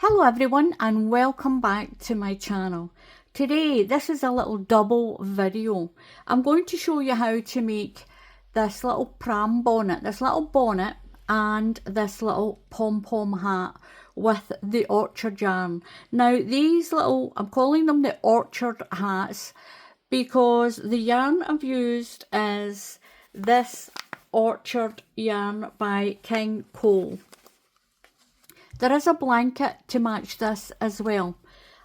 Hello everyone and welcome back to my channel. Today this is a little double video. I'm going to show you how to make this little pram bonnet, and this little pom-pom hat with the orchard yarn. Now these little, I'm calling them the orchard hats because the yarn I've used is this orchard yarn by King Cole. There is a blanket to match this as well,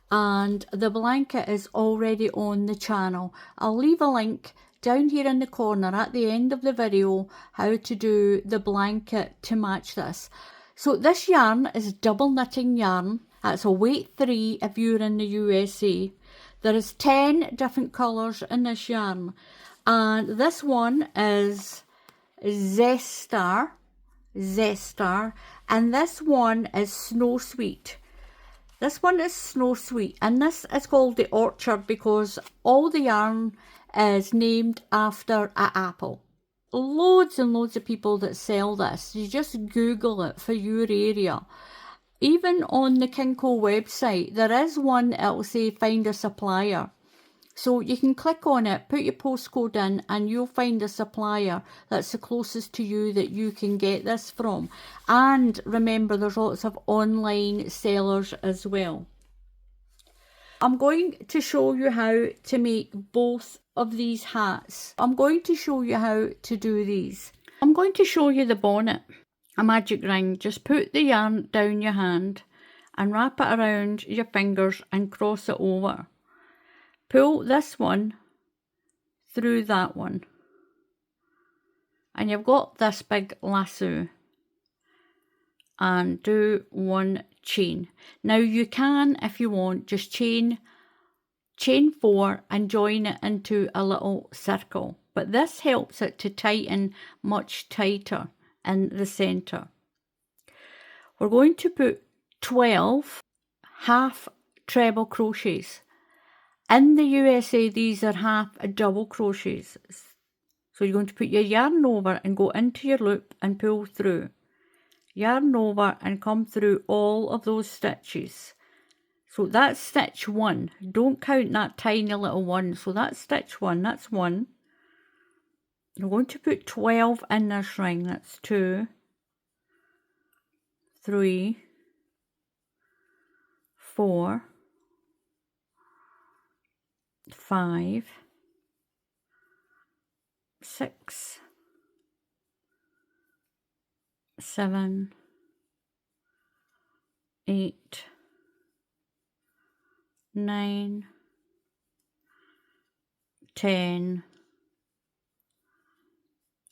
and the blanket is already on the channel. I'll leave a link down here in the corner at the end of the video how to do the blanket to match this. So this yarn is double knitting yarn. That's a weight 3 if you're in the USA. There is 10 different colours in this yarn, and this one is Zestar, and this one is Snow Sweet. This one is Snow Sweet, and this is called the Orchard because all the yarn is named after an apple. Loads and loads of people that sell this. You just Google it for your area. Even on the King Cole website, there is one that will say find a supplier. So you can click on it, put your postcode in, and you'll find a supplier that's the closest to you that you can get this from. And remember, there's lots of online sellers as well. I'm going to show you how to make both of these hats. I'm going to show you how to do these. I'm going to show you the bonnet. A magic ring. Just put the yarn down your hand and wrap it around your fingers and cross it over. Pull this one through that one, and you've got this big lasso, and do one chain. Now you can, if you want, just chain 4 and join it into a little circle, but this helps it to tighten much tighter in the centre. We're going to put 12 half treble crochets. In the USA, these are half double crochets. So you're going to put your yarn over and go into your loop and pull through. Yarn over and come through all of those stitches. So that's stitch 1. Don't count that tiny little one. So that's stitch 1. That's 1. We're going to put 12 in this ring. That's 2, 3, 4, 5, 6, 7, 8, 9, 10,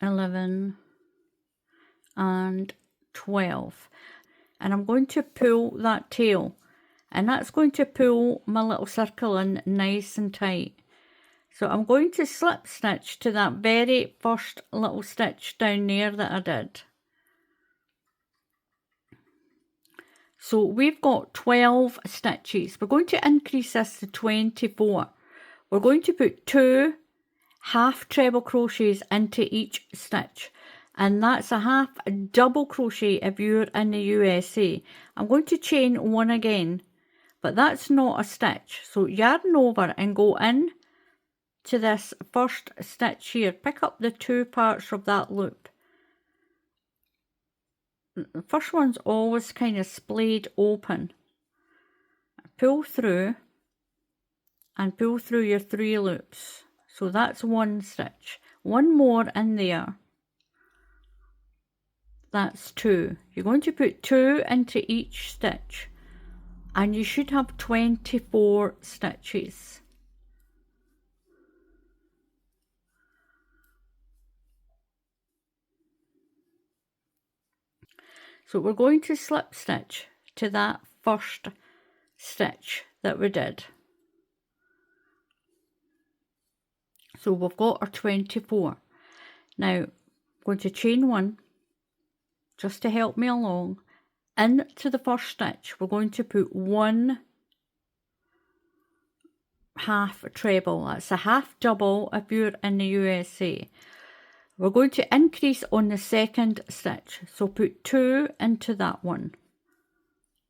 11, and 12. And I'm going to pull that tail. And that's going to pull my little circle in nice and tight. So I'm going to slip stitch to that very first little stitch down there that I did. So we've got 12 stitches. We're going to increase this to 24. We're going to put 2 half treble crochets into each stitch. And that's a half double crochet if you're in the USA. I'm going to chain 1 again. But that's not a stitch, so yarn over and go in to this first stitch here. Pick up the 2 parts of that loop. The first one's always kind of splayed open. Pull through and pull through your 3 loops. So that's 1 stitch. 1 more in there. That's 2. You're going to put 2 into each stitch. And you should have 24 stitches. So we're going to slip stitch to that first stitch that we did. So we've got our 24. Now I'm going to chain 1 just to help me along. Into the first stitch, we're going to put 1 half treble. That's a half double if you're in the USA. We're going to increase on the second stitch. So put 2 into that one.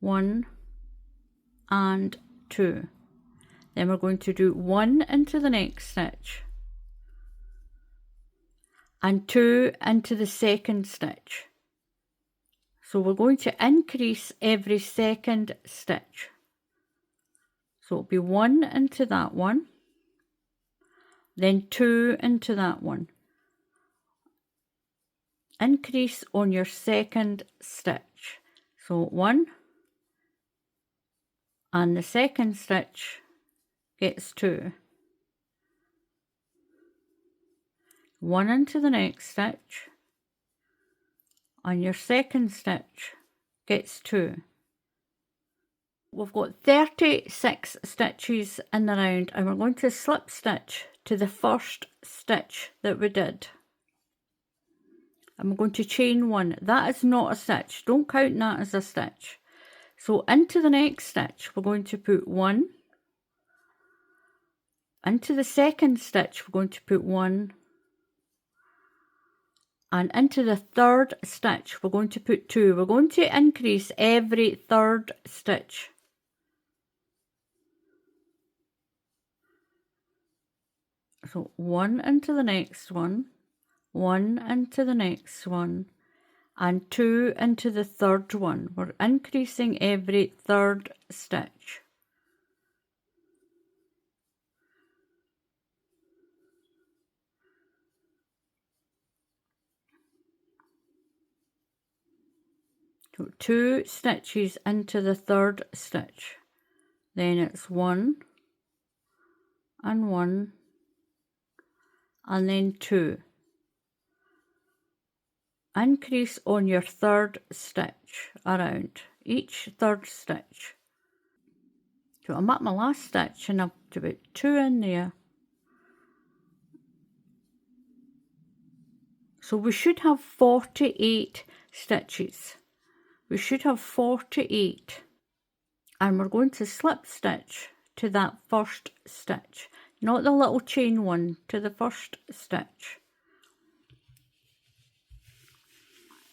1, and 2. Then we're going to do 1 into the next stitch and 2 into the second stitch. So we're going to increase every second stitch. So it'll be 1 into that one, then 2 into that one. Increase on your second stitch. So 1, and the second stitch gets 2. 1 into the next stitch, and your second stitch gets 2. We've got 36 stitches in the round, and we're going to slip stitch to the first stitch that we did. And we're going to chain 1. That is not a stitch. Don't count that as a stitch. So into the next stitch, we're going to put 1. Into the second stitch, we're going to put 1. And into the third stitch, we're going to put 2. We're going to increase every third stitch. So 1 into the next one, 1 into the next one, and 2 into the third one. We're increasing every third stitch. So 2 stitches into the third stitch. Then it's 1 and 1 and then 2. Increase on your third stitch around each third stitch. So I'm at my last stitch and I've got about 2 in there. So we should have 48 stitches. We should have 48. And we're going to slip stitch to that first stitch, not the little chain one, to the first stitch.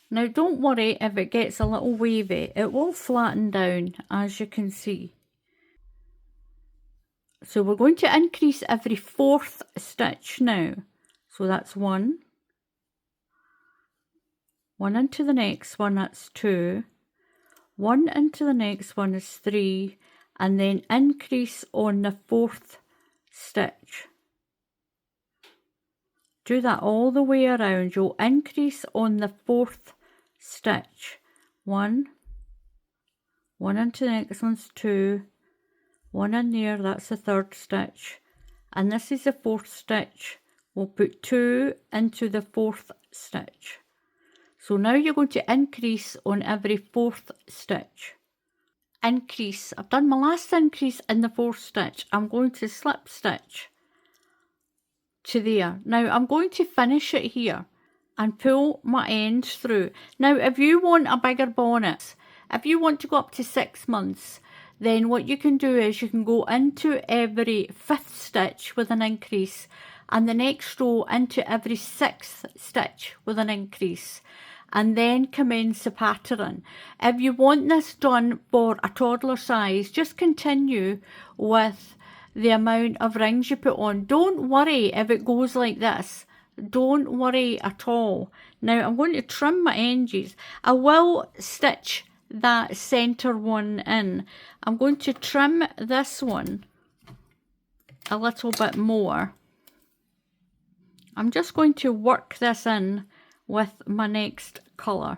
Now don't worry if it gets a little wavy, it will flatten down as you can see. So we're going to increase every fourth stitch now. So that's 1. 1 into the next one, that's 2. 1 into the next one is 3, and then increase on the fourth stitch. Do that all the way around. You'll increase on the fourth stitch. 1 into the next one's 2, 1 in there, that's the third stitch, and this is the fourth stitch. We'll put 2 into the fourth stitch. So now you're going to increase on every fourth stitch. Increase. I've done my last increase in the fourth stitch. I'm going to slip stitch to there. Now I'm going to finish it here and pull my ends through. Now if you want a bigger bonnet, if you want to go up to 6 months, then what you can do is you can go into every 5th stitch with an increase, and the next row into every 6th stitch with an increase, and then commence the pattern. If you want this done for a toddler size, just continue with the amount of rings you put on. Don't worry if it goes like this. Don't worry at all. Now I'm going to trim my edges. I will stitch that center one in. I'm going to trim this one a little bit more. I'm just going to work this in with my next colour.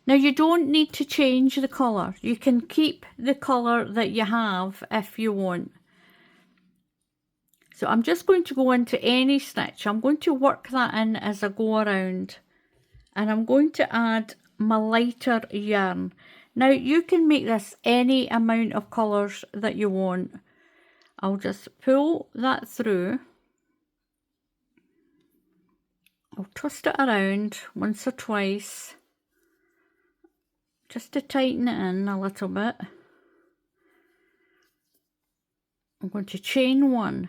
Now you don't need to change the colour. You can keep the colour that you have if you want. So I'm just going to go into any stitch. I'm going to work that in as I go around. And I'm going to add my lighter yarn. Now you can make this any amount of colours that you want. I'll just pull that through. I'll twist it around once or twice just to tighten it in a little bit. I'm going to chain 1.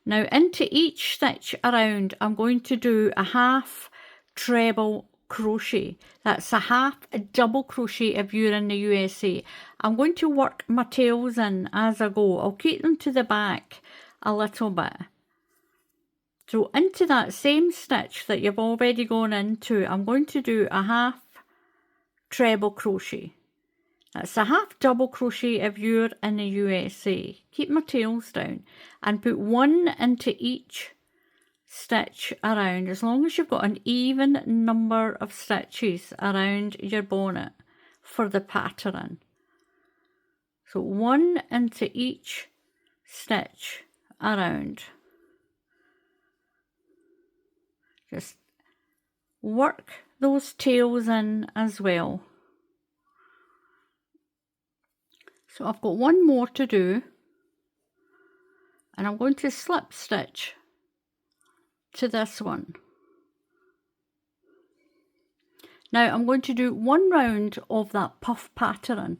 Now into each stitch around I'm going to do a half treble crochet. That's a half a double crochet if you're in the USA. I'm going to work my tails in as I go. I'll keep them to the back a little bit. So into that same stitch that you've already gone into, I'm going to do a half treble crochet. That's a half double crochet if you're in the USA. Keep my tails down and put one into each stitch around, as long as you've got an even number of stitches around your bonnet for the pattern. So one into each stitch around. Just work those tails in as well. So I've got one more to do, and I'm going to slip stitch to this one. Now I'm going to do one round of that puff pattern,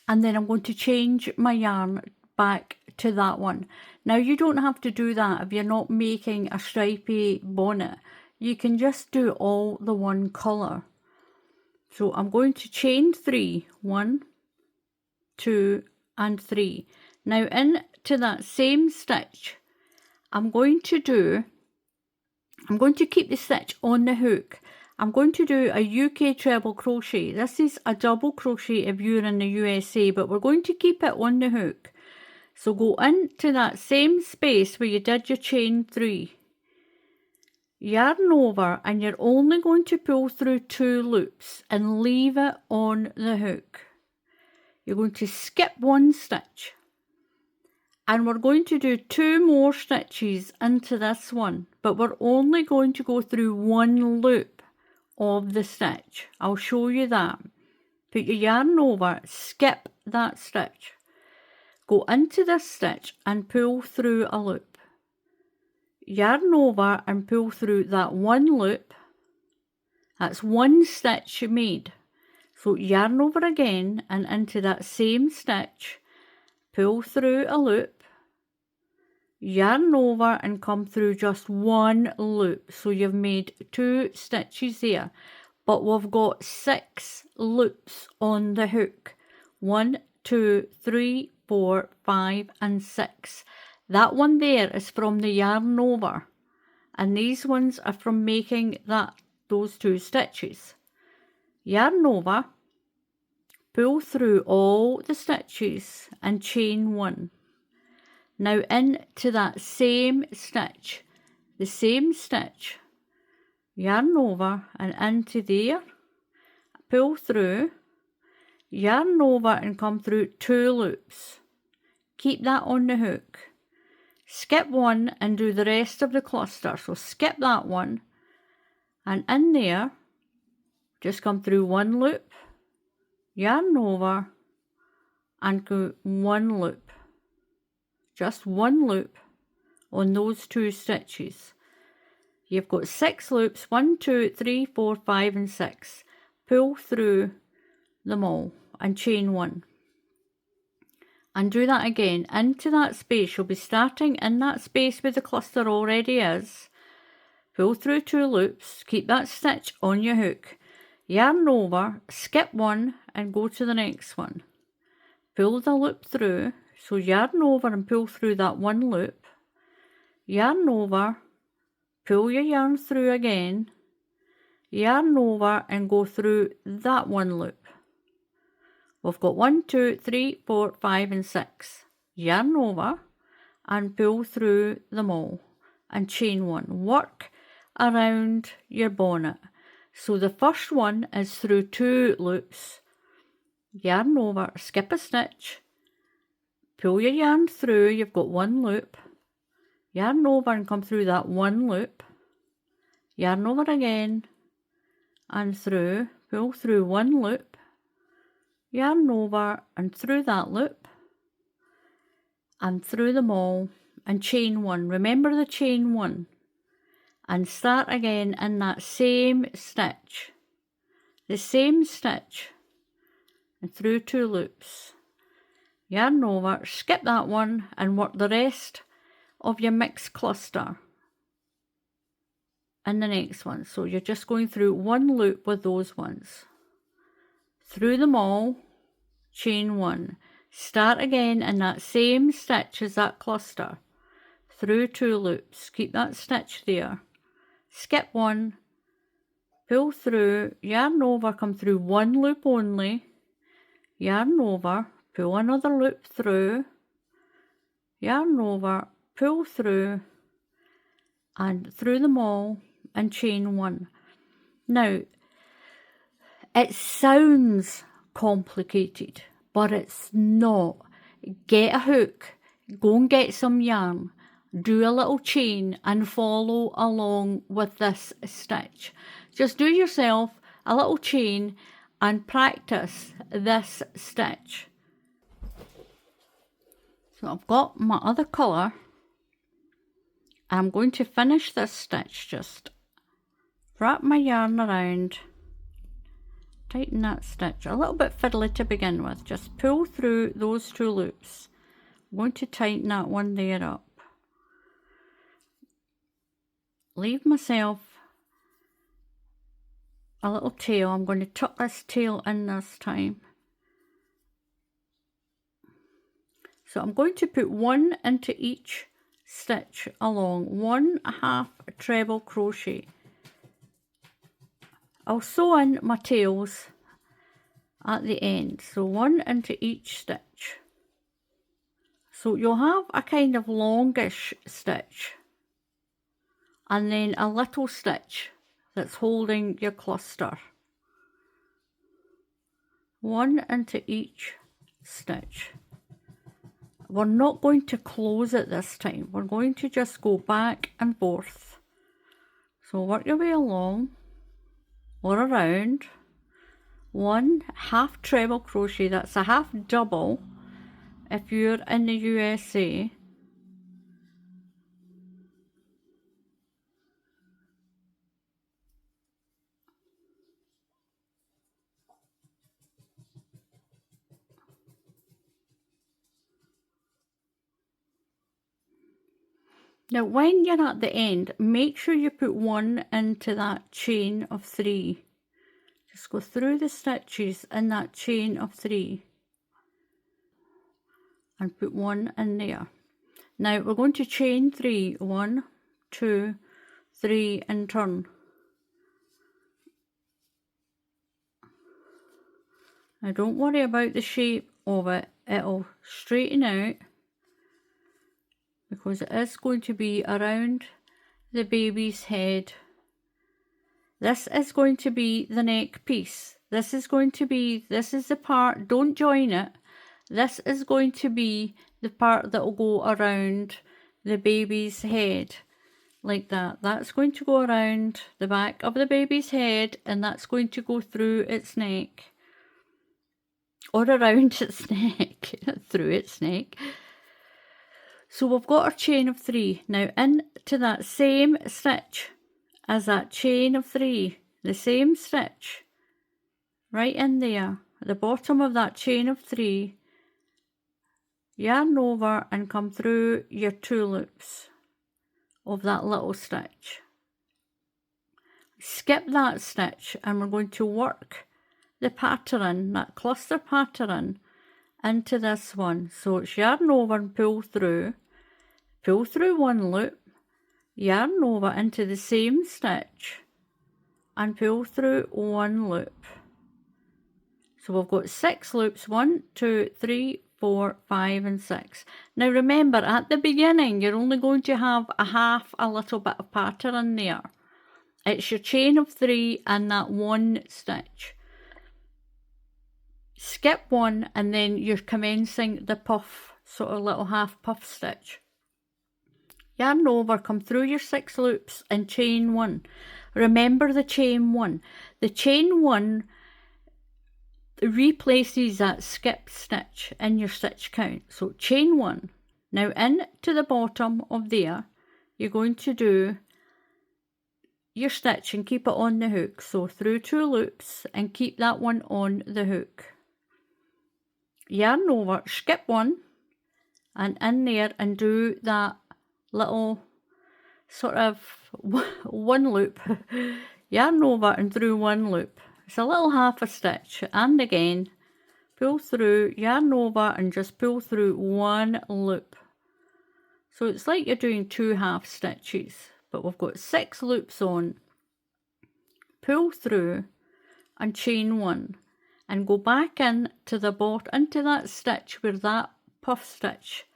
and then I'm going to change my yarn back to that one. Now you don't have to do that if you're not making a stripy bonnet. You can just do all the one colour. So I'm going to chain 3, 1, 2 and 3. Now into that same stitch, I'm going to keep the stitch on the hook. I'm going to do a UK treble crochet. This is a double crochet if you're in the USA, but we're going to keep it on the hook. So go into that same space where you did your chain 3. Yarn over, and you're only going to pull through 2 loops and leave it on the hook. You're going to skip 1 stitch, and we're going to do 2 more stitches into this one, but we're only going to go through 1 loop of the stitch. I'll show you that. Put your yarn over, skip that stitch, go into this stitch and pull through a loop. Yarn over and pull through that 1 loop. That's 1 stitch you made. So yarn over again and into that same stitch, pull through a loop, yarn over and come through just 1 loop. So you've made 2 stitches there, but we've got 6 loops on the hook. 1, 2, 3, 4, 5 and 6. That one there is from the yarn over, and these ones are from making those 2 stitches. Yarn over, pull through all the stitches and chain 1. Now into that same stitch, the same stitch, yarn over and into there, pull through, yarn over and come through 2 loops. Keep that on the hook. Skip 1 and do the rest of the cluster. So skip that one, and in there, just come through 1 loop, yarn over and go 1 loop. Just 1 loop on those 2 stitches. You've got 6 loops, 1, 2, 3, 4, 5 and 6. Pull through them all and chain 1. And do that again into that space. You'll be starting in that space where the cluster already is. Pull through 2 loops, keep that stitch on your hook, yarn over, skip 1 and go to the next one. Pull the loop through, so yarn over and pull through that 1 loop, yarn over, pull your yarn through again, yarn over and go through that 1 loop. We've got 1, 2, 3, 4, 5 and 6. Yarn over and pull through them all and chain 1. Work around your bonnet. So the first one is through 2 loops. Yarn over, skip a stitch, pull your yarn through, you've got 1 loop. Yarn over and come through that 1 loop. Yarn over again and through, pull through 1 loop. Yarn over and through that loop and through them all and chain 1. Remember the chain 1 and start again in that same stitch, the same stitch and through 2 loops. Yarn over, skip that one and work the rest of your mixed cluster. and the next one. So you're just going through one loop with those ones. Through them all, chain one. Start again in that same stitch as that cluster. Through 2 loops, keep that stitch there. Skip one, pull through, yarn over, come through one loop only, yarn over, pull another loop through, yarn over, pull through, and through them all, and chain one. Now, it sounds complicated, but it's not. Get a hook, go and get some yarn, do a little chain and follow along with this stitch. Just do yourself a little chain and practice this stitch. So I've got my other colour. I'm going to finish this stitch, just wrap my yarn around, tighten that stitch, a little bit fiddly to begin with, just pull through those 2 loops. I'm going to tighten that one there up. Leave myself a little tail. I'm going to tuck this tail in this time. So I'm going to put 1 into each stitch along, 1/2 treble crochet. I'll sew in my tails at the end, so 1 into each stitch. So you'll have a kind of longish stitch and then a little stitch that's holding your cluster. 1 into each stitch. We're not going to close it this time. We're going to just go back and forth. So work your way along or around. 1/2 treble crochet, that's a half double if you're in the USA. Now when you're at the end, make sure you put 1 into that chain of 3. Just go through the stitches in that chain of 3 and put 1 in there. Now we're going to chain 3, 1, 2, 3 and turn. Now don't worry about the shape of it, it'll straighten out because it is going to be around the baby's head. This is going to be the neck piece. This is the part, don't join it. This is going to be the part that will go around the baby's head, like that. That's going to go around the back of the baby's head and that's going to go through its neck. Or around its neck, through its neck. So we've got our chain of 3. Now into that same stitch as that chain of 3, the same stitch, right in there, at the bottom of that chain of 3, yarn over and come through your 2 loops of that little stitch. Skip that stitch and we're going to work the pattern, that cluster pattern, into this one. So it's yarn over and pull through 1 loop, yarn over into the same stitch and pull through 1 loop. So we've got 6 loops, 1, 2, 3, 4, 5 and 6. Now remember, at the beginning you're only going to have a little bit of pattern there. It's your chain of 3 and that 1 stitch. Skip 1 and then you're commencing the puff, sort of little half puff stitch. Yarn over, come through your 6 loops and chain 1. Remember the chain 1. The chain 1 replaces that skip stitch in your stitch count. So chain 1. Now in to the bottom of there, you're going to do your stitch and keep it on the hook. So through 2 loops and keep that one on the hook. Yarn over, skip 1 and in there and do that little sort of one loop, yarn over and through one loop. It's a little half a stitch, and again, pull through, yarn over and just pull through one loop. So it's like you're doing 2 half stitches, but we've got 6 loops on. Pull through and chain 1 and go back in to the bottom, into that stitch where that puff stitch,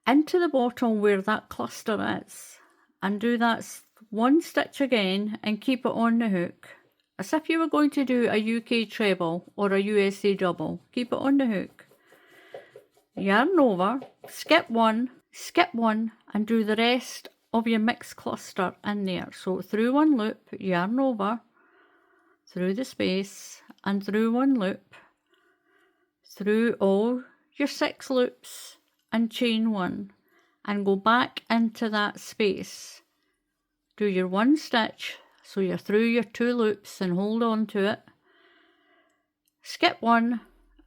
into the bottom where that cluster is, and do that 1 stitch again and keep it on the hook as if you were going to do a UK treble or a USA double. Keep it on the hook, yarn over, skip one and do the rest of your mixed cluster in there. So through one loop, yarn over, through the space and through one loop, through all your 6 loops and chain 1 and go back into that space. Do your 1 stitch, so you're through your 2 loops and hold on to it. Skip 1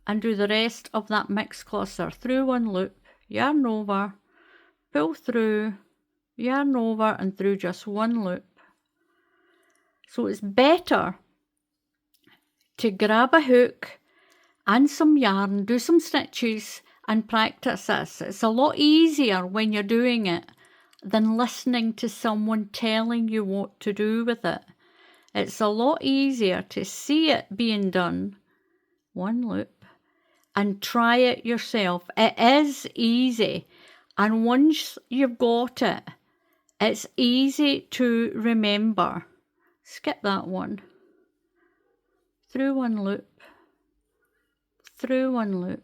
and do the rest of that mixed cluster through one loop, yarn over, pull through, yarn over and through just 1 loop. So it's better to grab a hook and some yarn, do some stitches and practice this. It's a lot easier when you're doing it than listening to someone telling you what to do with it. It's a lot easier to see it being done, 1 loop, and try it yourself. It is easy, and once you've got it, it's easy to remember. Skip that one. Through 1 loop, through 1 loop,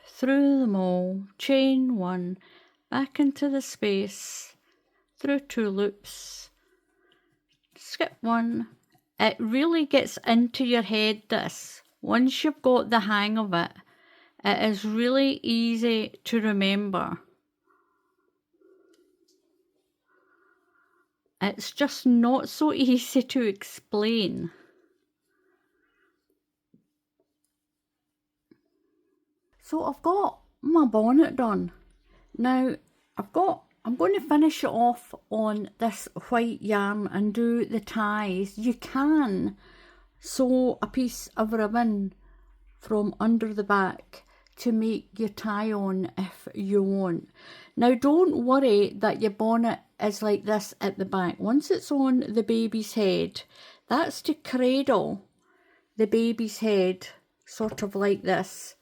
through them all, chain 1, back into the space, through 2 loops, skip 1. It really gets into your head, this. Once you've got the hang of it, it is really easy to remember. It's just not so easy to explain. So I've got my bonnet done. Now I'm going to finish it off on this white yarn and do the ties. You can sew a piece of ribbon from under the back to make your tie on if you want. Now don't worry that your bonnet is like this at the back. Once it's on the baby's head, that's to cradle the baby's head, sort of like this.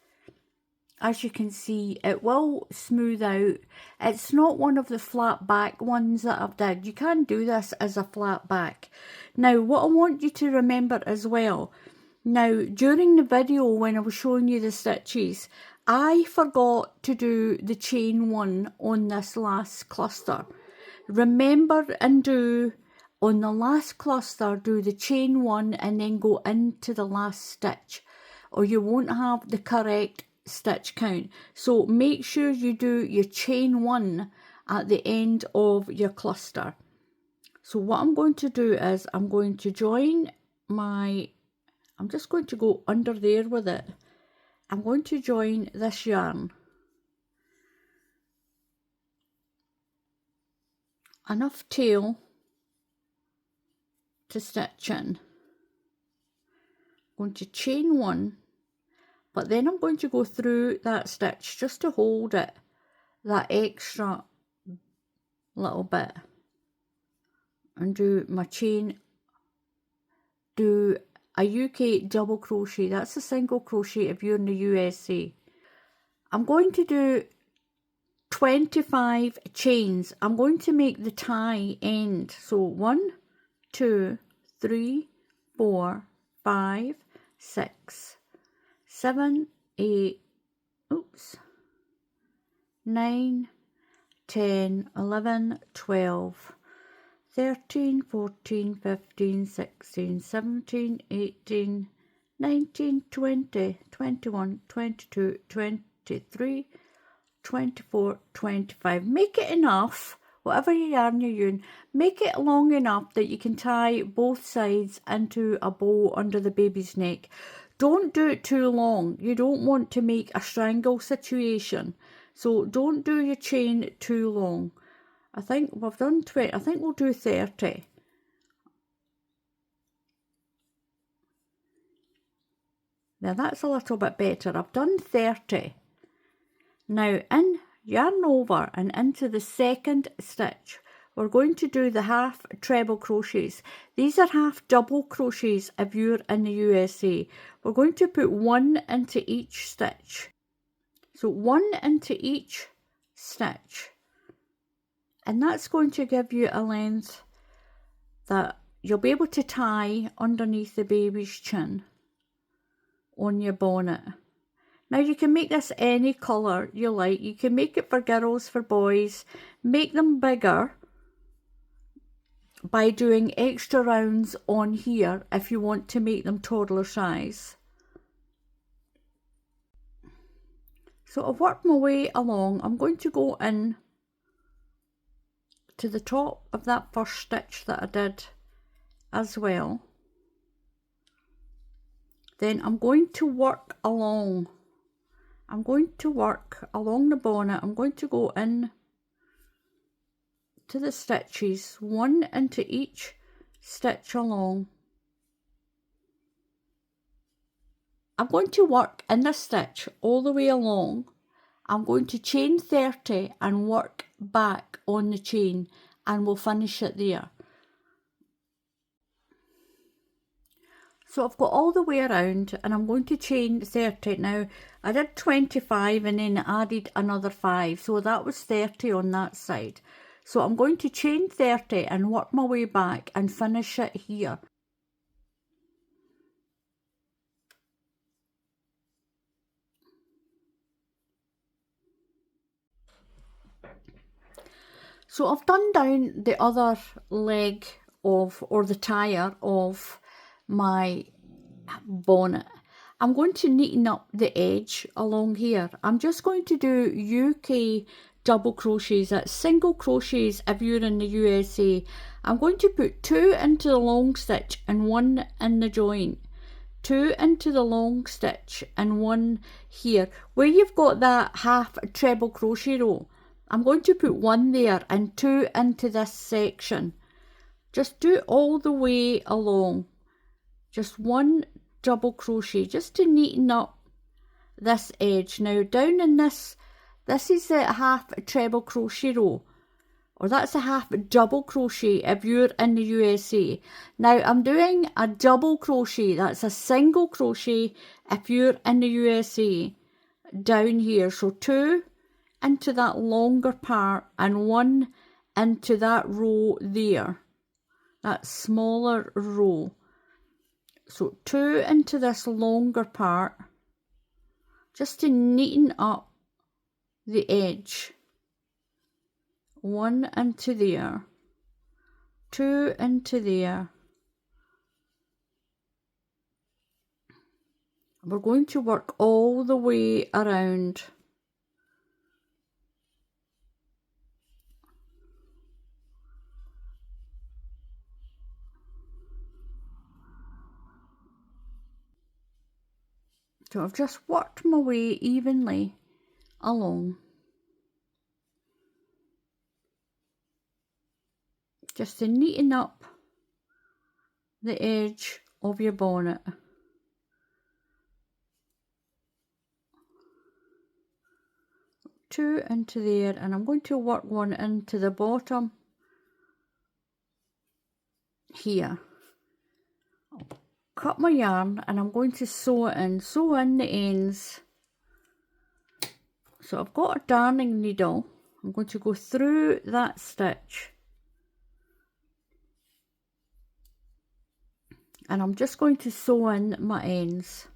As you can see, it will smooth out. It's not one of the flat back ones that I've did. You can do this as a flat back. Now, what I want you to remember as well, now during the video when I was showing you the stitches, I forgot to do the chain 1 on this last cluster. Remember and do, on the last cluster, do the chain 1 and then go into the last stitch, or you won't have the correct stitch count. So make sure you do your chain 1 at the end of your cluster. So what I'm going to do is I'm going to join my, I'm just going to go under there with it. I'm going to join this yarn enough tail to stitch in. I'm going to chain 1, but then I'm going to go through that stitch just to hold it, that extra little bit, and do my chain, do a UK double crochet. That's a single crochet if you're in the USA. I'm going to do 25 chains. I'm going to make the tie end. So 1, 2, 3, 4, 5, 6, 7, 8, 9, 10, 11, 12, 13, 14, 15, 16, 17, 18, 19, 20, 21, 22, 23, 24, 25. Make it enough, whatever yarn you're using, make it long enough that you can tie both sides into a bow under the baby's neck. Don't do it too long. You don't want to make a strangle situation. So don't do your chain too long. I think we've done 20, I think we'll do 30. Now that's a little bit better. I've done 30. Now in yarn over and into the second stitch, we're going to do the half treble crochets. These are half double crochets if you're in the USA. We're going to put one into each stitch. So one into each stitch. And that's going to give you a length that you'll be able to tie underneath the baby's chin on your bonnet. Now you can make this any colour you like. You can make it for girls, for boys. Make them bigger by doing extra rounds on here if you want to make them toddler size. So I've worked my way along. I'm going to go in to the top of that first stitch that I did as well. Then I'm going to work along. I'm going to work along the bonnet. I'm going to go in to the stitches, one into each stitch along. I'm going to work in the stitch all the way along. I'm going to chain 30 and work back on the chain, and we'll finish it there. So I've got all the way around and I'm going to chain 30. Now I did 25 and then added another 5, so that was 30 on that side. So I'm going to chain 30 and work my way back and finish it here. So I've done down the other leg of, or the tire of my bonnet. I'm going to neaten up the edge along here. I'm just going to do UK double crochets. That's single crochets if you're in the USA. I'm going to put 2 into the long stitch and 1 in the joint. 2 into the long stitch and 1 here. Where you've got that half treble crochet row, I'm going to put 1 there and 2 into this section. Just do it all the way along. Just 1 double crochet just to neaten up this edge. Now down in this is a half treble crochet row, or that's a half double crochet if you're in the USA. Now I'm doing a double crochet, that's a single crochet if you're in the USA down here. So 2 into that longer part and 1 into that row there, that smaller row. So 2 into this longer part just to neaten up the edge. 1 into there, 2 into there. We're going to work all the way around. So I've just worked my way evenly along, just to neaten up the edge of your bonnet. Two into there, and I'm going to work 1 into the bottom here. Cut my yarn and I'm going to sew in the ends. So I've got a darning needle. I'm going to go through that stitch and I'm just going to sew in my ends.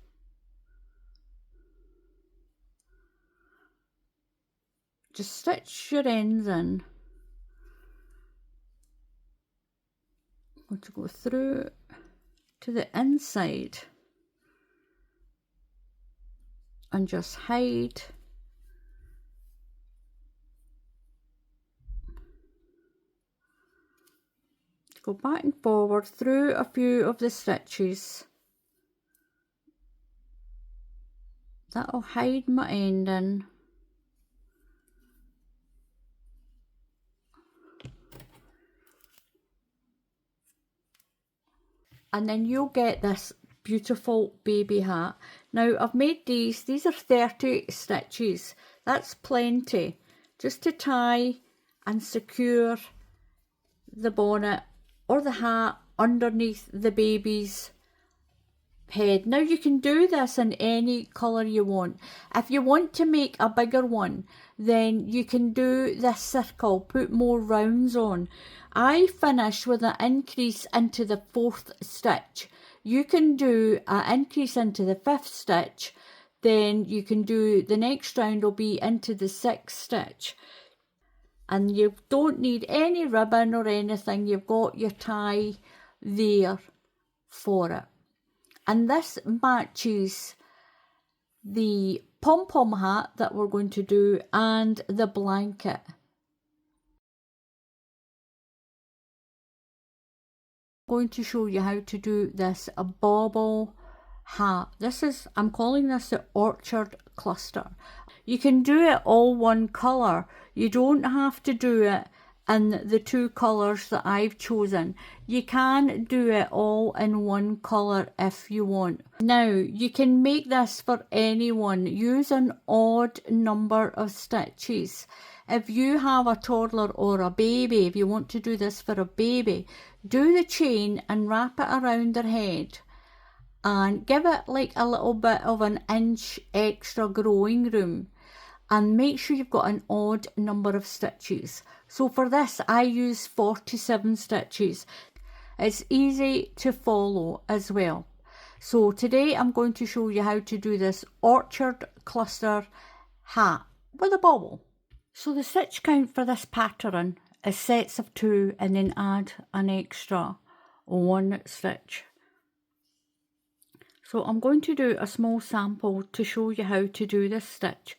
Just stitch your ends in. I'm going to go through to the inside and just hide go back and forward through a few of the stitches. That'll hide my end in. and then you'll get this beautiful baby hat. Now I've made these are 30 stitches. That's plenty just to tie and secure the bonnet or the hat underneath the baby's head. Now you can do this in any colour you want. If you want to make a bigger one, then you can do this circle, put more rounds on. I finish with an increase into the 4th stitch. You can do an increase into the 5th stitch, then you can do the next round will be into the 6th stitch. And you don't need any ribbon or anything, you've got your tie there for it. And this matches the pom-pom hat that we're going to do and the blanket. I'm going to show you how to do this bauble hat. I'm calling this the Orchard cluster. You can do it all one colour. You don't have to do it in the 2 colours that I've chosen. You can do it all in one colour if you want. Now you can make this for anyone. Use an odd number of stitches. If you have a toddler or a baby, if you want to do this for a baby, do the chain and wrap it around their head and give it like a little bit of an inch extra growing room, and make sure you've got an odd number of stitches. So for this I use 47 stitches. It's easy to follow as well. So today I'm going to show you how to do this Orchard cluster hat with a bauble. So the stitch count for this pattern is sets of 2 and then add an extra 1 stitch. So I'm going to do a small sample to show you how to do this stitch.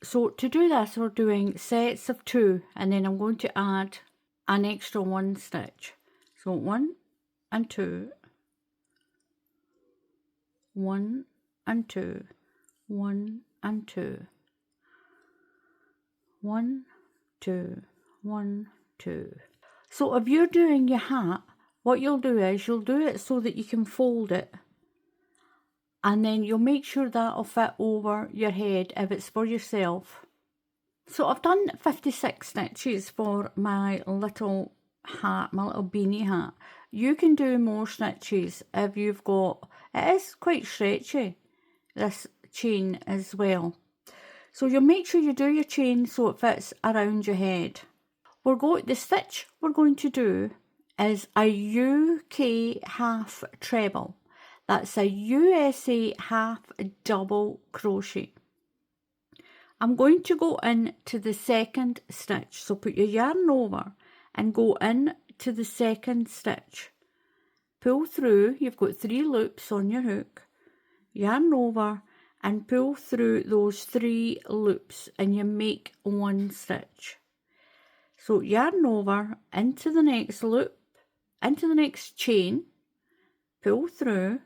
So to do this we're doing sets of 2 and then I'm going to add an extra 1 stitch. So 1 and 2, 1 and 2, 1 and 2, 1, 2, 1, 2. So if you're doing your hat, what you'll do is you'll do it so that you can fold it, and then you'll make sure that'll fit over your head if it's for yourself. So I've done 56 stitches for my little hat, my little beanie hat. You can do more stitches if you've got, it is quite stretchy, this chain as well. So you'll make sure you do your chain so it fits around your head. The stitch we're going to do is a UK half treble. That's a USA half double crochet. I'm going to go into the 2nd stitch. So put your yarn over and go in to the 2nd stitch. Pull through, you've got 3 loops on your hook. Yarn over and pull through those 3 loops and you make 1 stitch. So yarn over into the next loop, into the next chain, pull through,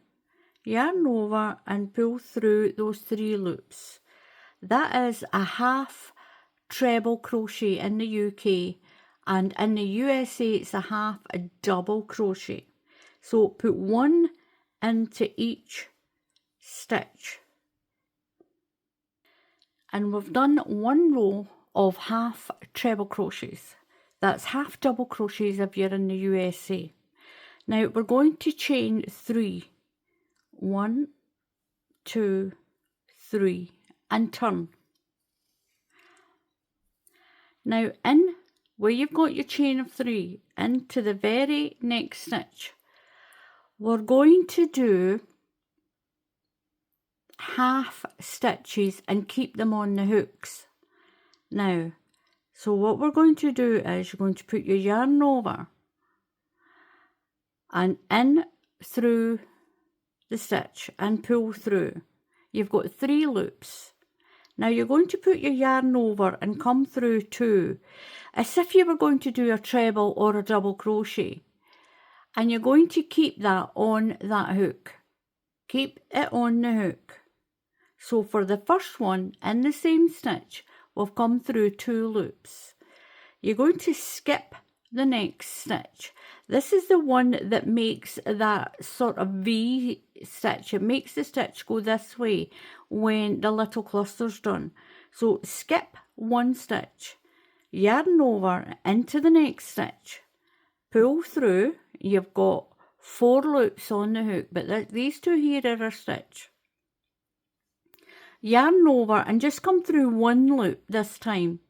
yarn over and pull through those 3 loops. That is a half treble crochet in the UK, and in the USA it's a half double crochet. So put 1 into each stitch. And we've done 1 row of half treble crochets. That's half double crochets if you're in the USA. Now we're going to chain 3. 1, 2, 3 and turn. Now in where you've got your chain of 3 into the very next stitch, we're going to do half stitches and keep them on the hooks. Now, so what we're going to do is you're going to put your yarn over and in through the stitch and pull through. You've got 3 loops. Now you're going to put your yarn over and come through 2 as if you were going to do a treble or a double crochet, and you're going to keep that on that hook. Keep it on the hook. So for the first one in the same stitch we've come through 2 loops. You're going to skip the next stitch. This is the one that makes that sort of V stitch. It makes the stitch go this way when the little cluster's done. So skip one stitch, yarn over into the next stitch, pull through. You've got 4 loops on the hook, but these two here are a stitch. Yarn over and just come through 1 loop this time.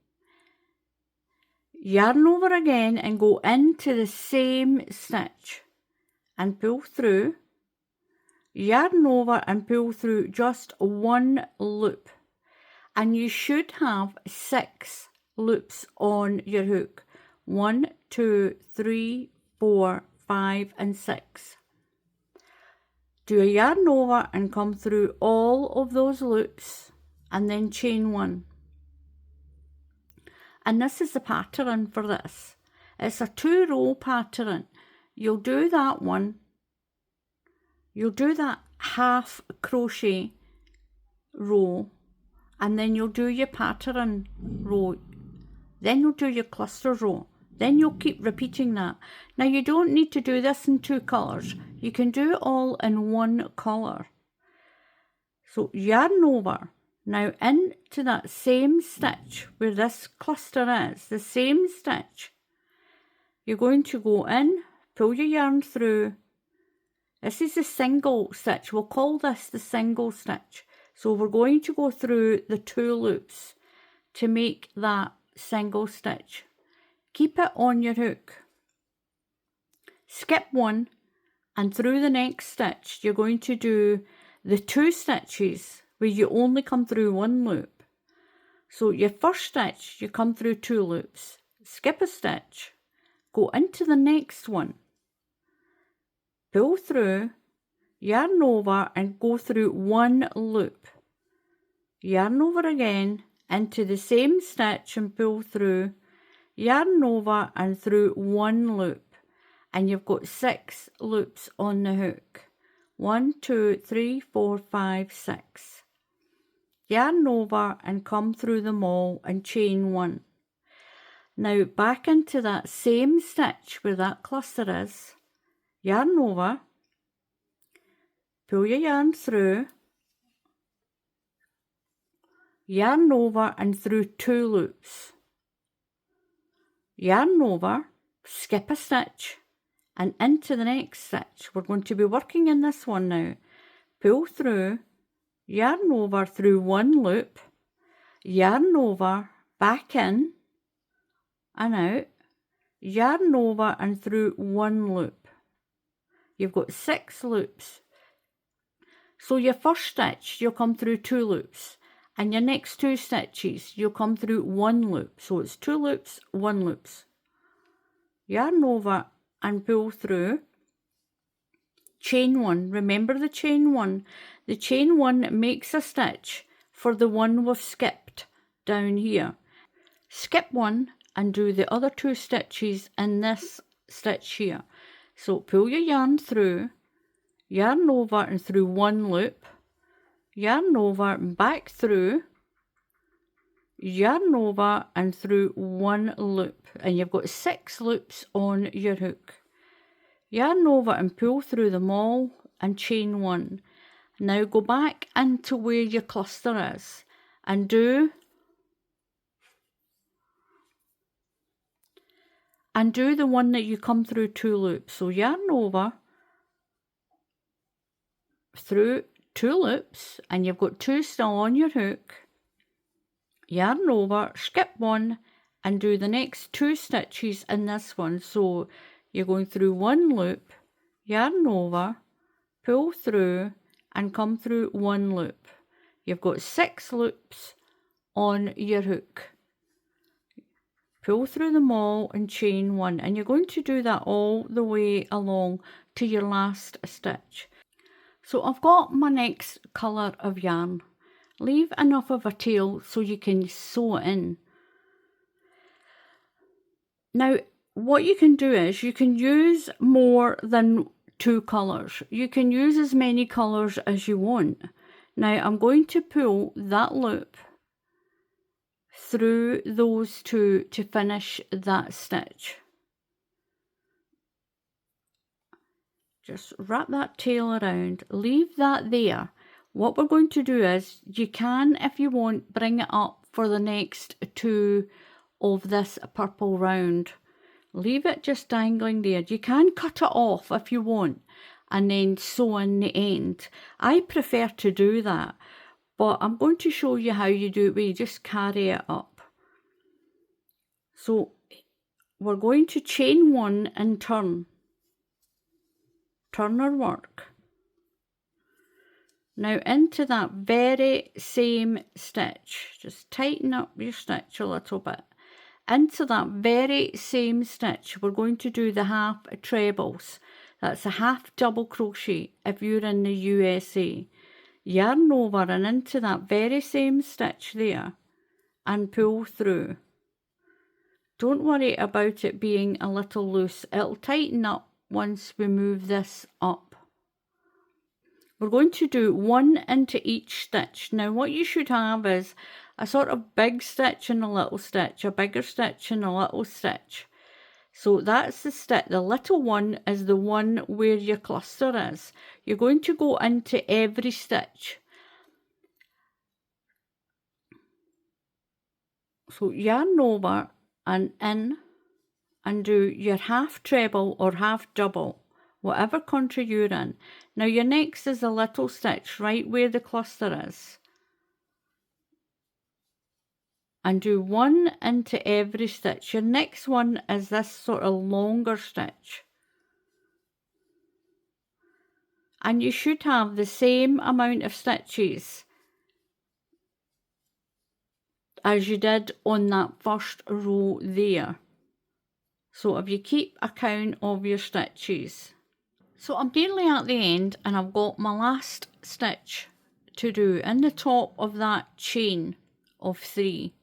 Yarn over again and go into the same stitch and pull through. Yarn over and pull through just 1 loop. And you should have 6 loops on your hook. 1, 2, 3, 4, 5 and 6. Do a yarn over and come through all of those loops and then chain 1. And this is the pattern for this. It's a 2-row pattern. You'll do that one. You'll do that half crochet row, and then you'll do your pattern row. Then you'll do your cluster row. Then you'll keep repeating that. Now you don't need to do this in 2 colours. You can do it all in 1 colour. So yarn over. Now into that same stitch where this cluster is, the same stitch, you're going to go in, pull your yarn through. This is the single stitch. We'll call this the single stitch. So we're going to go through the 2 loops to make that single stitch. Keep it on your hook. Skip 1 and through the next stitch you're going to do the 2 stitches where you only come through 1 loop. So your first stitch, you come through 2 loops, skip a stitch, go into the next one, pull through, yarn over and go through 1 loop. Yarn over again into the same stitch and pull through, yarn over and through 1 loop. And you've got 6 loops on the hook. 1, 2, 3, 4, 5, 6. Yarn over and come through them all and chain 1. Now back into that same stitch where that cluster is, yarn over, pull your yarn through, yarn over and through 2 loops, yarn over, skip a stitch and into the next stitch. We're going to be working in this one now. Pull through, yarn over through 1 loop, yarn over, back in and out, yarn over and through 1 loop. You've got 6 loops. So your first stitch, you'll come through 2 loops, and your next 2 stitches, you'll come through 1 loop. So it's 2 loops, 1 loops. Yarn over and pull through. Chain 1. Remember the chain 1. The chain 1 makes a stitch for the one we've skipped down here. Skip 1 and do the other 2 stitches in this stitch here. So pull your yarn through, yarn over and through 1 loop, yarn over and back through, yarn over and through 1 loop, and you've got 6 loops on your hook. Yarn over and pull through them all and chain 1. Now go back into where your cluster is and do the one that you come through 2 loops. So yarn over through 2 loops and you've got 2 still on your hook. Yarn over, skip 1 and do the next 2 stitches in this one. So you're going through 1 loop, yarn over, pull through and come through 1 loop. You've got 6 loops on your hook. Pull through them all and chain 1, and you're going to do that all the way along to your last stitch. So I've got my next colour of yarn. Leave enough of a tail so you can sew it in. Now what you can do is you can use more than 2 colours. You can use as many colours as you want. Now I'm going to pull that loop through those 2 to finish that stitch. Just wrap that tail around, leave that there. What we're going to do is, you can, if you want, bring it up for the next two of this purple round. Leave it just dangling there. You can cut it off if you want and then sew in the end. I prefer to do that, but I'm going to show you how you do it where you just carry it up. So we're going to chain one and turn our work. Now into that very same stitch, just tighten up your stitch a little bit. Into that very same stitch, we're going to do the half trebles. That's a half double crochet if you're in the USA. Yarn over and into that very same stitch there and pull through. Don't worry about it being a little loose. It'll tighten up once we move this up. We're going to do one into each stitch. Now what you should have is a sort of big stitch and a little stitch, a bigger stitch and a little stitch. So that's the stitch. The little one is the one where your cluster is. You're going to go into every stitch. So yarn over and in and do your half treble or half double, whatever country you're in. Now your next is a little stitch right where the cluster is. And do one into every stitch. Your next one is this sort of longer stitch. And you should have the same amount of stitches as you did on that first row there. So if you keep a count of your stitches. So I'm nearly at the end and I've got my last stitch to do in the top of that chain of 3.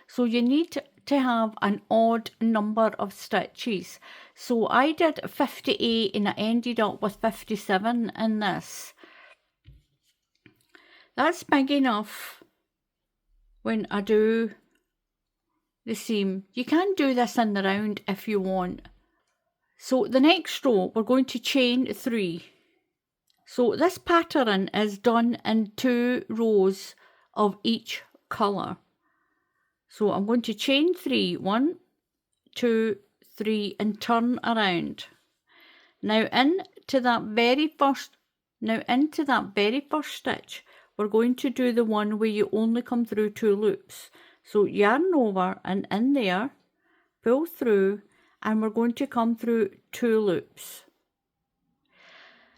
So you need to have an odd number of stitches. So I did 58 and I ended up with 57 in this. That's big enough when I do the seam. You can do this in the round if you want. So the next row we're going to chain 3. So this pattern is done in 2 rows of each colour. So I'm going to chain 3, 1, 2, 3 and turn around. Now into that very first stitch we're going to do the one where you only come through 2 loops. So yarn over and in there, pull through, and we're going to come through 2 loops.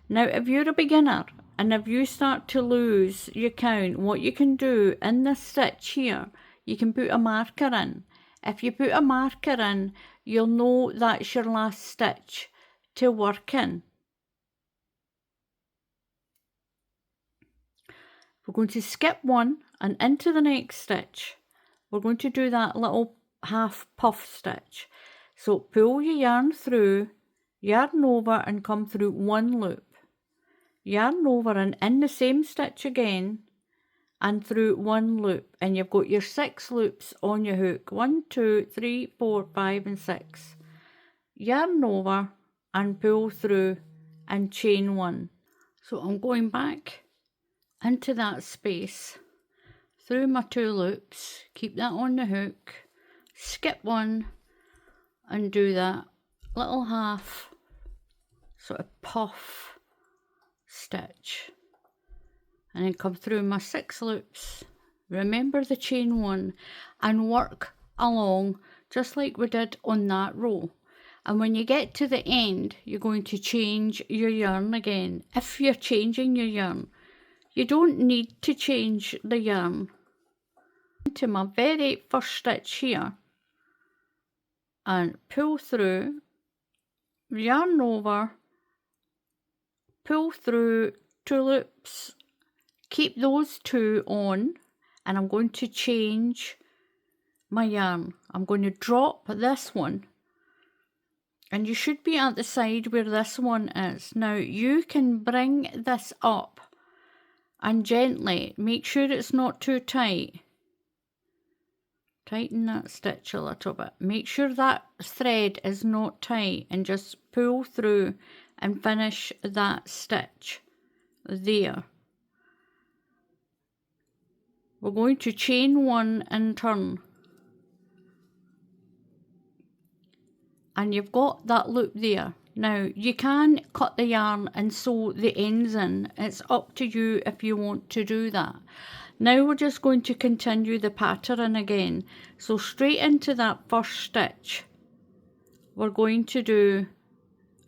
Now if you're a beginner and if you start to lose your count, what you can do in this stitch here, you can put a marker in. If you put a marker in, you'll know that's your last stitch to work in. We're going to skip one and into the next stitch. We're going to do that little half puff stitch. So pull your yarn through, yarn over and come through 1 loop. Yarn over and in the same stitch again and through 1 loop, and you've got your 6 loops on your hook. 1, 2, 3, 4, 5 and 6. Yarn over and pull through and chain 1. So I'm going back into that space through my 2 loops, keep that on the hook, skip 1 and do that little half sort of puff stitch, and then come through my 6 loops, remember the chain 1 and work along just like we did on that row. And when you get to the end, you're going to change your yarn again. If you're changing your yarn, you don't need to change the yarn. To my very first stitch here and pull through, yarn over, pull through 2 loops, keep those 2 on, and I'm going to change my yarn. I'm going to drop this one, and you should be at the side where this one is. Now you can bring this up and gently make sure it's not too tight. Tighten that stitch a little bit. Make sure that thread is not tight and just pull through and finish that stitch there. We're going to chain one and turn. And you've got that loop there. Now you can cut the yarn and sew the ends in. It's up to you if you want to do that. Now we're just going to continue the pattern again. So straight into that first stitch, we're going to do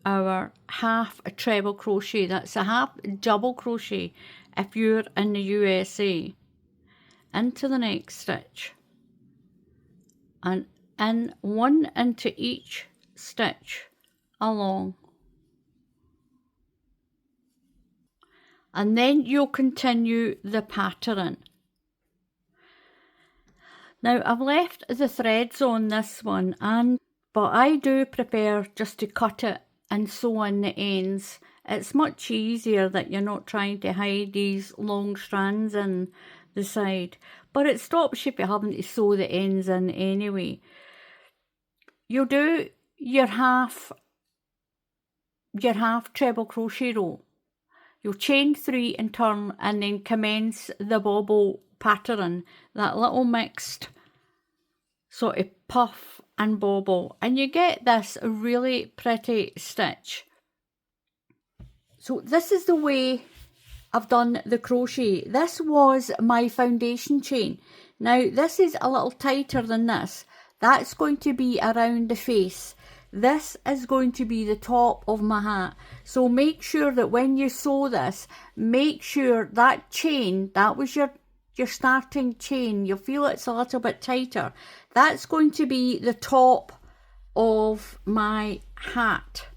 our half a treble crochet. That's a half double crochet if you're in the USA. Into the next stitch. And in one into each stitch along. And then you'll continue the pattern. Now I've left the threads on this one, but I do prefer just to cut it and sew in the ends. It's much easier that you're not trying to hide these long strands in the side, but it stops you from having to sew the ends in anyway. You'll do your half treble crochet row. You'll chain 3 and turn, and then commence the bobble pattern, that little mixed sort of puff and bobble, and you get this really pretty stitch. So this is the way I've done the crochet. This was my foundation chain. Now this is a little tighter than this. That's going to be around the face. This is going to be the top of my hat. So make sure that when you sew this, make sure that chain, that was your starting chain, you'll feel it's a little bit tighter. That's going to be the top of my hat,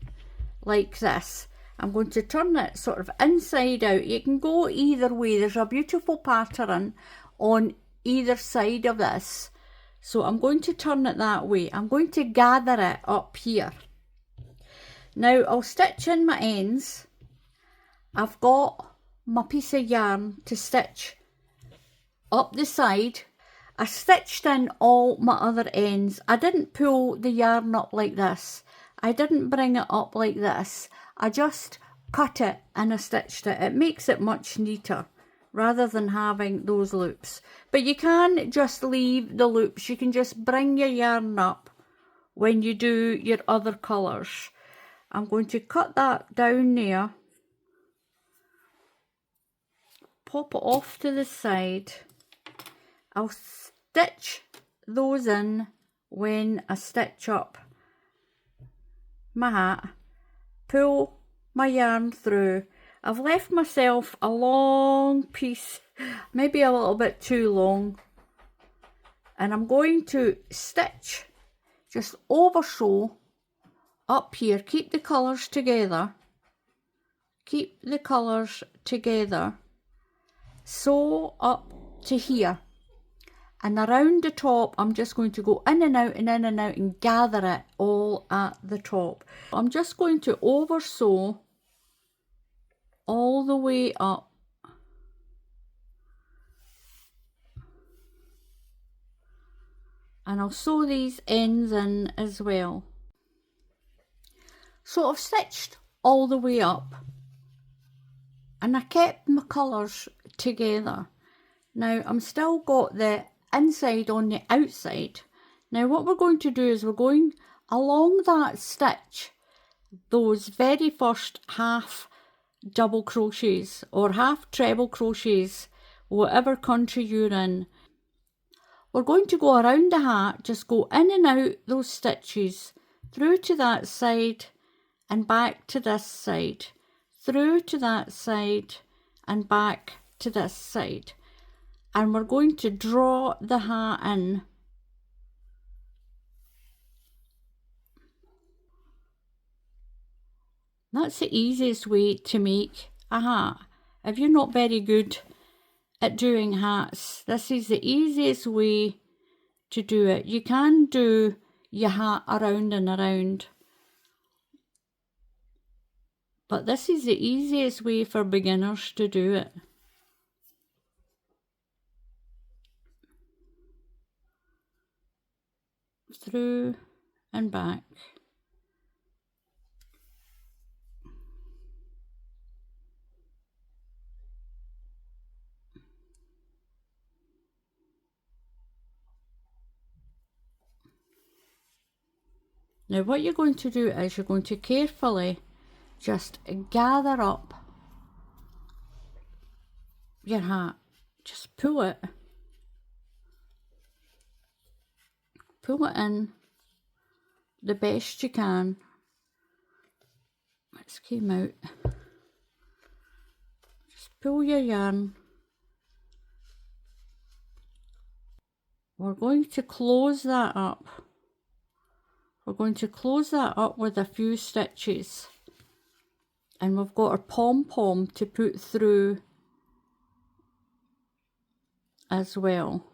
like this. I'm going to turn it sort of inside out. You can go either way. There's a beautiful pattern on either side of this. So I'm going to turn it that way. I'm going to gather it up here. Now I'll stitch in my ends. I've got my piece of yarn to stitch up the side. I stitched in all my other ends. I didn't pull the yarn up like this. I didn't bring it up like this. I just cut it and I stitched it. It makes it much neater rather than having those loops. But you can just leave the loops. You can just bring your yarn up when you do your other colours. I'm going to cut that down there. Pop it off to the side. I'll stitch those in when I stitch up my hat. Pull my yarn through. I've left myself a long piece, maybe a little bit too long, and I'm going to stitch just over so up here. Keep the colours together, keep the colours together, sew up to here, and around the top I'm just going to go in and out and in and out and gather it all at the top. I'm just going to over sew all the way up. And I'll sew these ends in as well. So I've stitched all the way up and I kept my colours together. Now I'm still got the inside on the outside. Now what we're going to do is we're going along that stitch, those very first half double crochets or half treble crochets, whatever country you're in. We're going to go around the hat, just go in and out those stitches, through to that side and back to this side, through to that side and back to this side. And we're going to draw the hat in. That's the easiest way to make a hat. If you're not very good at doing hats, this is the easiest way to do it. You can do your hat around and around, but this is the easiest way for beginners to do it. through and back. Now what you're going to do is you're going to carefully just gather up your hat. Just pull it in the best you can. It's came out. Just pull your yarn. We're going to close that up. We're going to close that up with a few stitches, and we've got our pom-pom to put through as well.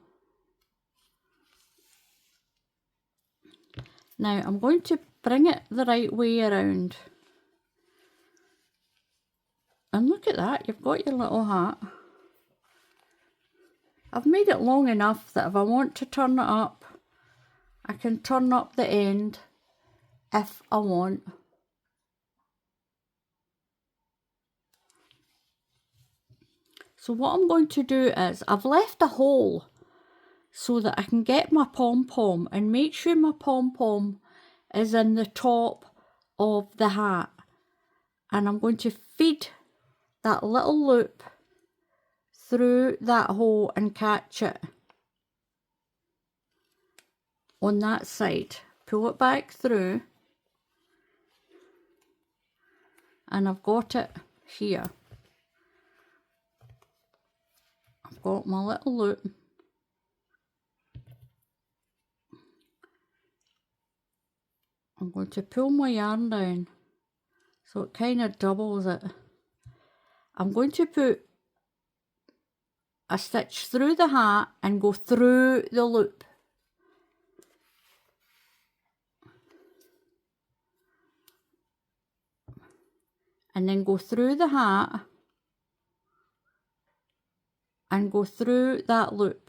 Now I'm going to bring it the right way around, and look at that, you've got your little hat. I've made it long enough that if I want to turn it up, I can turn up the end if I want. So what I'm going to do is, I've left a hole so that I can get my pom-pom and make sure my pom-pom is in the top of the hat. And I'm going to feed that little loop through that hole and catch it on that side. Pull it back through, and I've got it here. I've got my little loop. I'm going to pull my yarn down so it kind of doubles it. I'm going to put a stitch through the hat and go through the loop. And then go through the hat and go through that loop,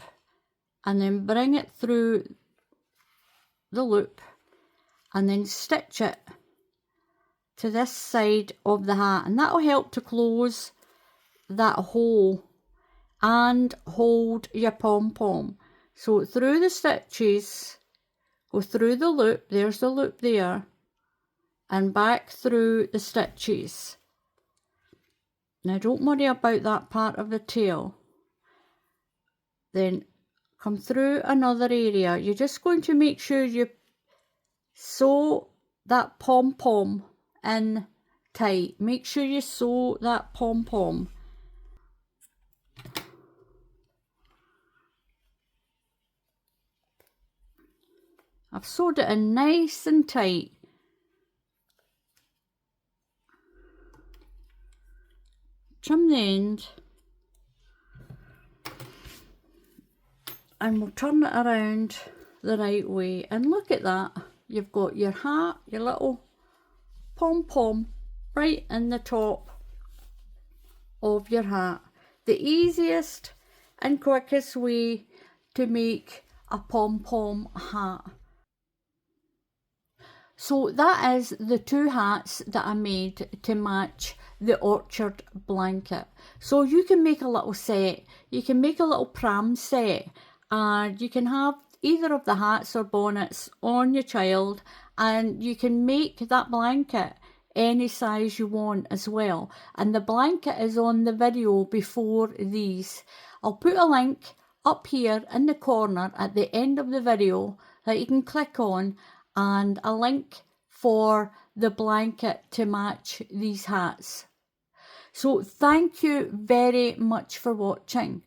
and then bring it through the loop, and then stitch it to this side of the hat, and that will help to close that hole and hold your pom-pom. So through the stitches, go through the loop, there's the loop there, and back through the stitches. Now don't worry about that part of the tail. Then come through another area. You're just going to make sure you sew that pom-pom in tight. Make sure you sew that pom-pom. I've sewed it in nice and tight. Trim the end, and we'll turn it around the right way, and look at that, you've got your hat, your little pom-pom right in the top of your hat. The easiest and quickest way to make a pom-pom hat. So that is the two hats that I made to match the orchard blanket. So you can make a little set, you can make a little pram set, and you can have either of the hats or bonnets on your child, and you can make that blanket any size you want as well. And the blanket is on the video before these. I'll put a link up here in the corner at the end of the video that you can click on, and a link for the blanket to match these hats. So thank you very much for watching.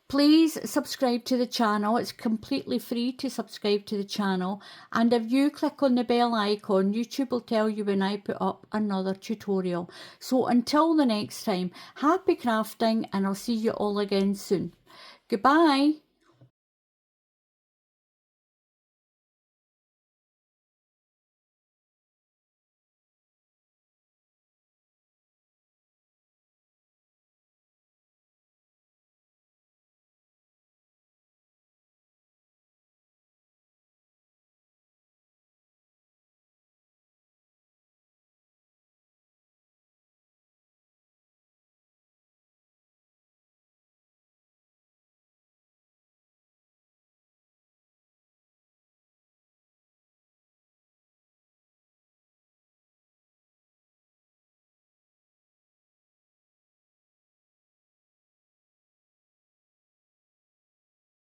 Please subscribe to the channel. It's completely free to subscribe to the channel, and if you click on the bell icon, YouTube will tell you when I put up another tutorial. So until the next time, happy crafting, and I'll see you all again soon. Goodbye.